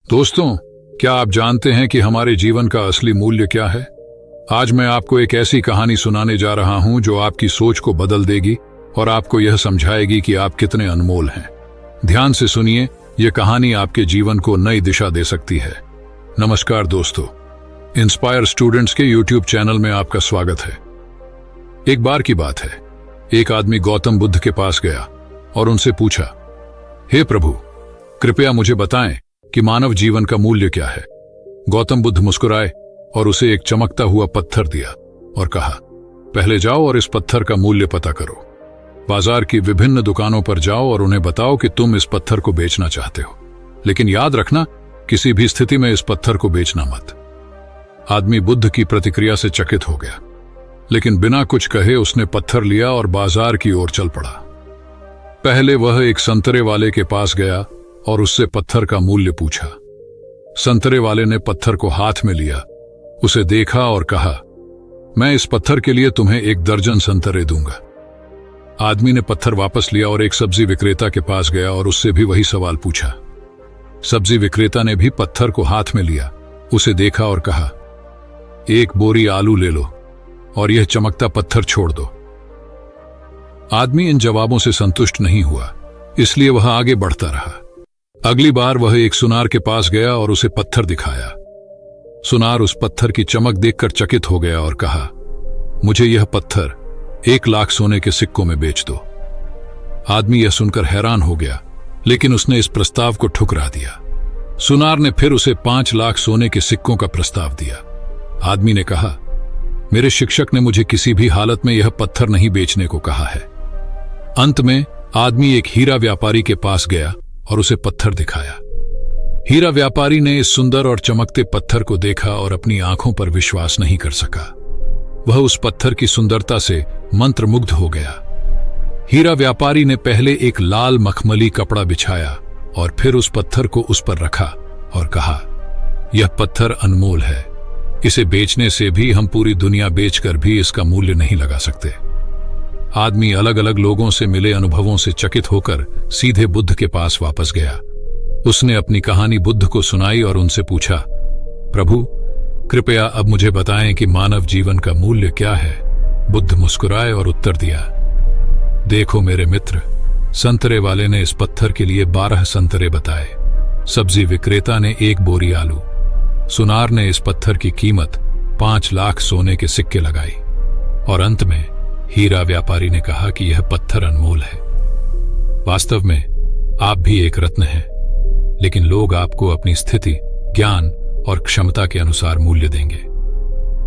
दोस्तों, क्या आप जानते हैं कि हमारे जीवन का असली मूल्य क्या है? आज मैं आपको एक ऐसी कहानी सुनाने जा रहा हूं जो आपकी सोच को बदल देगी और आपको यह समझाएगी कि आप कितने अनमोल हैं। ध्यान से सुनिए, यह कहानी आपके जीवन को नई दिशा दे सकती है। नमस्कार दोस्तों, इंस्पायर स्टूडेंट्स के YouTube चैनल में आपका स्वागत है। एक बार की बात है, एक आदमी गौतम बुद्ध के पास गया और उनसे पूछा, हे प्रभु, कृपया मुझे बताएं कि मानव जीवन का मूल्य क्या है। गौतम बुद्ध मुस्कुराए और उसे एक चमकता हुआ पत्थर दिया और कहा, पहले जाओ और इस पत्थर का मूल्य पता करो। बाजार की विभिन्न दुकानों पर जाओ और उन्हें बताओ कि तुम इस पत्थर को बेचना चाहते हो, लेकिन याद रखना, किसी भी स्थिति में इस पत्थर को बेचना मत। आदमी बुद्ध की प्रतिक्रिया से चकित हो गया, लेकिन बिना कुछ कहे उसने पत्थर लिया और बाजार की ओर चल पड़ा। पहले वह एक संतरे वाले के पास गया और उससे पत्थर का मूल्य पूछा। संतरे वाले ने पत्थर को हाथ में लिया, उसे देखा और कहा, मैं इस पत्थर के लिए तुम्हें 1 दर्जन संतरे दूंगा। आदमी ने पत्थर वापस लिया और एक सब्जी विक्रेता के पास गया और उससे भी वही सवाल पूछा। सब्जी विक्रेता ने भी पत्थर को हाथ में लिया, उसे देखा और कहा, 1 बोरी आलू ले लो और यह चमकता पत्थर छोड़ दो। आदमी इन जवाबों से संतुष्ट नहीं हुआ, इसलिए वह आगे बढ़ता रहा। अगली बार वह एक सुनार के पास गया और उसे पत्थर दिखाया। सुनार उस पत्थर की चमक देखकर चकित हो गया और कहा, मुझे यह पत्थर 1 लाख सोने के सिक्कों में बेच दो। आदमी यह सुनकर हैरान हो गया, लेकिन उसने इस प्रस्ताव को ठुकरा दिया। सुनार ने फिर उसे 5 लाख सोने के सिक्कों का प्रस्ताव दिया। आदमी ने कहा, मेरे शिक्षक ने मुझे किसी भी हालत में यह पत्थर नहीं बेचने को कहा है। अंत में आदमी एक हीरा व्यापारी के पास गया और उसे पत्थर दिखाया। हीरा व्यापारी ने इस सुंदर और चमकते पत्थर को देखा और अपनी आंखों पर विश्वास नहीं कर सका। वह उस पत्थर की सुंदरता से मंत्रमुग्ध हो गया। हीरा व्यापारी ने पहले एक लाल मखमली कपड़ा बिछाया और फिर उस पत्थर को उस पर रखा और कहा, यह पत्थर अनमोल है, इसे बेचने से भी हम पूरी दुनिया बेचकर भी इसका मूल्य नहीं लगा सकते। आदमी अलग अलग लोगों से मिले अनुभवों से चकित होकर सीधे बुद्ध के पास वापस गया। उसने अपनी कहानी बुद्ध को सुनाई और उनसे पूछा, प्रभु, कृपया अब मुझे बताएं कि मानव जीवन का मूल्य क्या है। बुद्ध मुस्कुराए और उत्तर दिया, देखो मेरे मित्र, संतरे वाले ने इस पत्थर के लिए 12 संतरे बताए, सब्जी विक्रेता ने 1 बोरी आलू, सुनार ने इस पत्थर की कीमत 5 लाख सोने के सिक्के लगाई और अंत में हीरा व्यापारी ने कहा कि यह पत्थर अनमोल है। वास्तव में आप भी एक रत्न हैं, लेकिन लोग आपको अपनी स्थिति, ज्ञान और क्षमता के अनुसार मूल्य देंगे।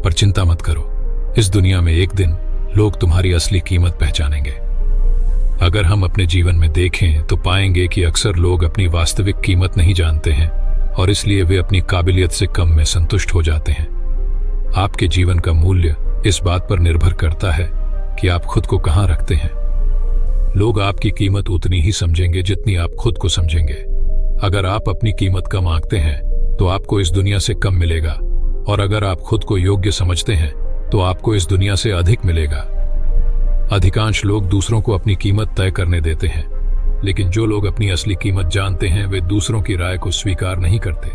पर चिंता मत करो, इस दुनिया में एक दिन लोग तुम्हारी असली कीमत पहचानेंगे। अगर हम अपने जीवन में देखें तो पाएंगे कि अक्सर लोग अपनी वास्तविक कीमत नहीं जानते हैं और इसलिए वे अपनी काबिलियत से कम में संतुष्ट हो जाते हैं। आपके जीवन का मूल्य इस बात पर निर्भर करता है कि आप खुद को कहां रखते हैं। लोग आपकी कीमत उतनी ही समझेंगे जितनी आप खुद को समझेंगे। अगर आप अपनी कीमत कम आंकते हैं तो आपको इस दुनिया से कम मिलेगा, और अगर आप खुद को योग्य समझते हैं तो आपको इस दुनिया से अधिक मिलेगा। अधिकांश लोग दूसरों को अपनी कीमत तय करने देते हैं, लेकिन जो लोग अपनी असली कीमत जानते हैं वे दूसरों की राय को स्वीकार नहीं करते।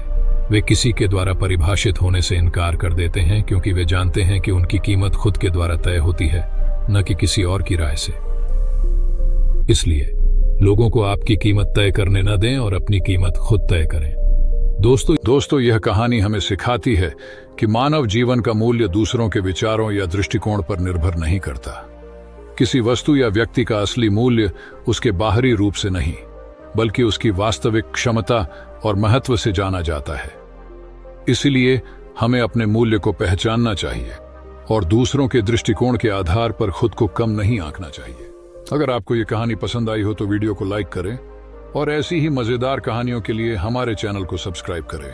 वे किसी के द्वारा परिभाषित होने से इनकार कर देते हैं, क्योंकि वे जानते हैं कि उनकी कीमत खुद के द्वारा तय होती है, न कि किसी और की राय से। इसलिए लोगों को आपकी कीमत तय करने न दें और अपनी कीमत खुद तय करें। दोस्तों, यह कहानी हमें सिखाती है कि मानव जीवन का मूल्य दूसरों के विचारों या दृष्टिकोण पर निर्भर नहीं करता। किसी वस्तु या व्यक्ति का असली मूल्य उसके बाहरी रूप से नहीं, बल्कि उसकी वास्तविक क्षमता और महत्व से जाना जाता है। इसलिए हमें अपने मूल्य को पहचानना चाहिए और दूसरों के दृष्टिकोण के आधार पर खुद को कम नहीं आंकना चाहिए। अगर आपको ये कहानी पसंद आई हो तो वीडियो को लाइक करें और ऐसी ही मजेदार कहानियों के लिए हमारे चैनल को सब्सक्राइब करें।